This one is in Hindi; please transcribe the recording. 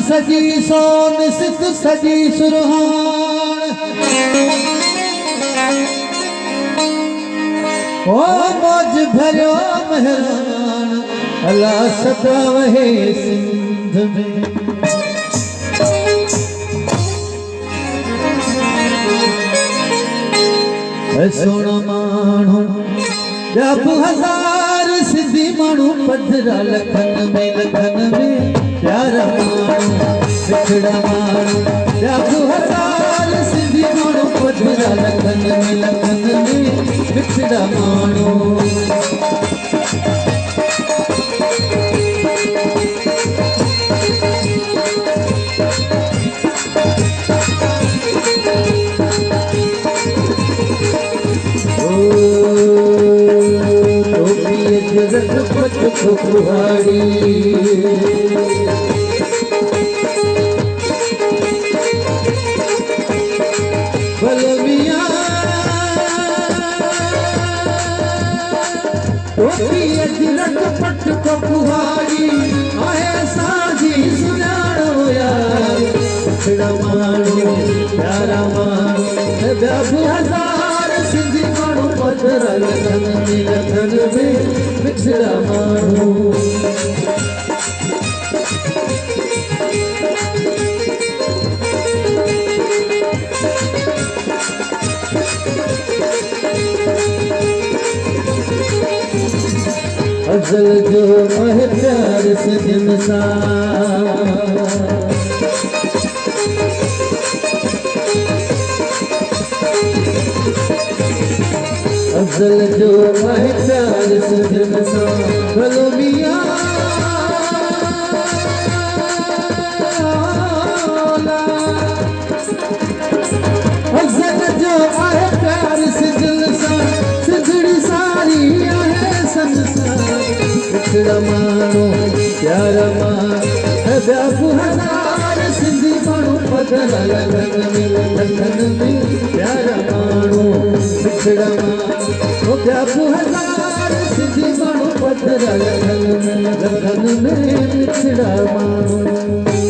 सजी सोन सित सजी सुरहान ओ मौज भरियो मेहरान अल्लाह सदा वहे सिंध में सोना माण्हू जब हजार सिंधी माण्हू पधरा लखन में प्यारा माण्हू बिछड़ा माण्हू जब हजार सिंधी माण्हू पधरा लखन में बिछड़ा माण्हू रघुपत कुहाड़ी बलविया रघुपत कुहाड़ी आहे साजी सुञाणो यार बिछड़ा माण्हू प्यारा माण्हू जब हजार सिंधी माण्हू पधरा लखन में बिछड़ा माण्हू अज़ल जो मह प्यार से दिन सा अज़ल जो मह प्यार से दिन सा भलो मियां अज़ल जो मह प्यार से दिल सा सिंधड़ी सारी आहे संसार बिछड़ा माण्हू प्यारा माण्हू ॿिया हजार सिंधी माण्हू पधरा लखन में प्यारा माण्हू बिछड़ा माण्हू ॿिया हजार सिंधी माण्हू पधरा लखन में बिछड़ा माण्हू